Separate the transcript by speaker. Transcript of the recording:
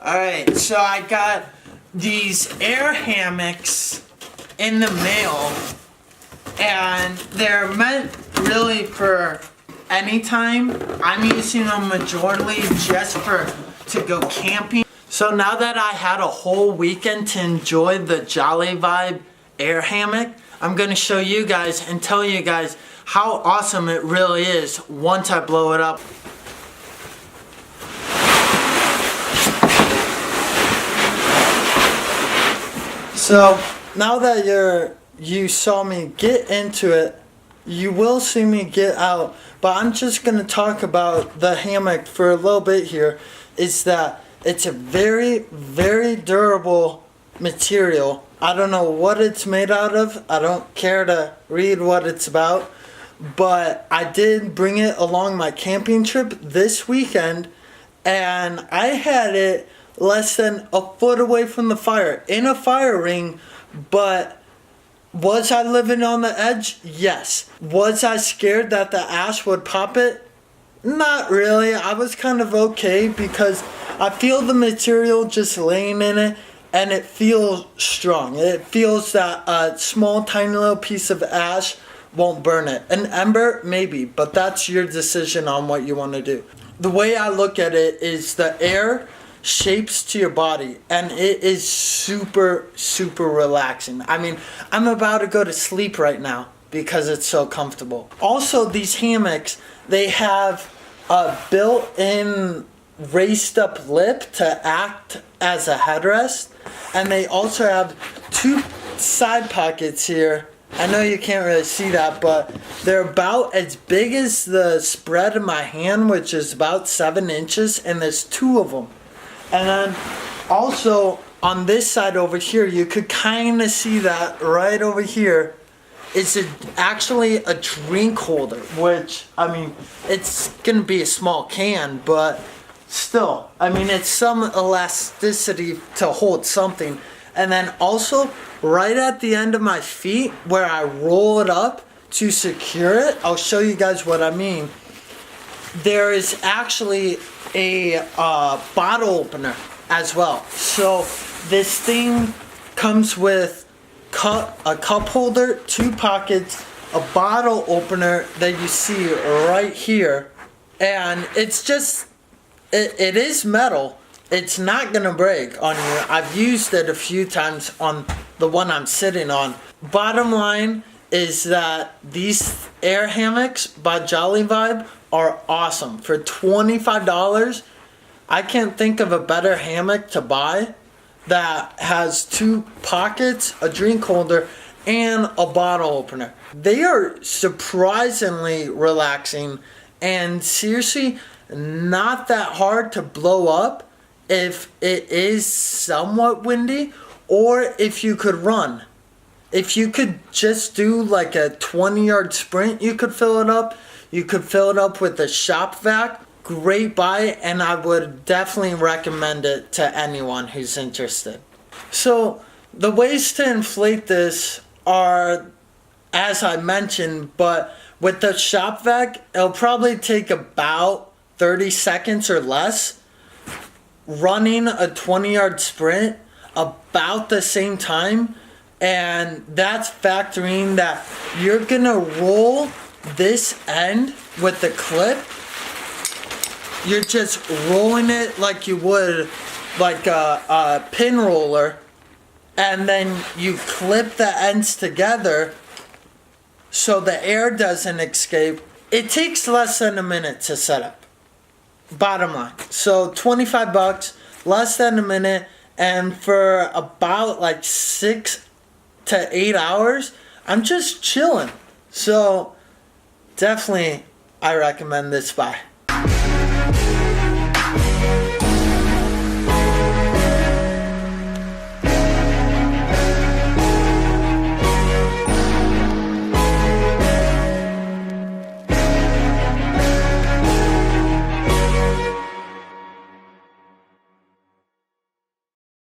Speaker 1: Alright, so I got these air hammocks in the mail, and they're meant really for any time. I'm using them majorly just to go camping. So now that I had a whole weekend to enjoy the Jolly Vibe air hammock, I'm going to show you guys and tell you guys how awesome it really is once I blow it up. So now that you saw me get into it, you will see me get out, but I'm just going to talk about the hammock for a little bit here. Is that it's a very, very durable material. I don't know what it's made out of. I don't care to read what it's about, but I did bring it along my camping trip this weekend, and I had it less than a foot away from the fire, in a fire ring. But was I living on the edge? Yes. Was I scared that the ash would pop it? Not really. I was kind of okay because I feel the material just laying in it, and it feels strong. It feels that a small tiny little piece of ash won't burn it. An ember, maybe, but that's your decision on what you want to do. The way I look at it is the air shapes to your body, and it is super, super relaxing. I mean, I'm about to go to sleep right now because it's so comfortable. Also, these hammocks, they have a built-in raised up lip to act as a headrest, and they also have two side pockets here. I know you can't really see that, but they're about as big as the spread of my hand, which is about 7 inches, and there's 2 of them. And then also on this side over here, you could kind of see that right over here is actually a drink holder, which, I mean, it's going to be a small can, but still, I mean, it's some elasticity to hold something. And then also right at the end of my feet where I roll it up to secure it, I'll show you guys what I mean. There is actually a bottle opener as well. So this thing comes with a cup holder, 2 pockets, a bottle opener that you see right here, and it's just, it is metal. It's not gonna break on you. I've used it a few times on the one I'm sitting on. Bottom line is that these air hammocks by Jolly Vibe are awesome. For $25, I can't think of a better hammock to buy that has 2 pockets, a drink holder, and a bottle opener. They are surprisingly relaxing, and seriously, not that hard to blow up if it is somewhat windy, or if you could run. If you could just do like a 20-yard sprint, you could fill it up. You could fill it up with a shop vac. Great buy, and I would definitely recommend it to anyone who's interested. So the ways to inflate this are, as I mentioned, but with the shop vac, it'll probably take about 30 seconds or less. Running a 20-yard sprint about the same time, and that's factoring that you're gonna roll this end with the clip. You're just rolling it like you would like a pin roller, and then you clip the ends together so the air doesn't escape. It takes less than a minute to set up. Bottom line. So $25, less than a minute, and for about like 6 to 8 hours, I'm just chilling. So definitely I recommend this buy.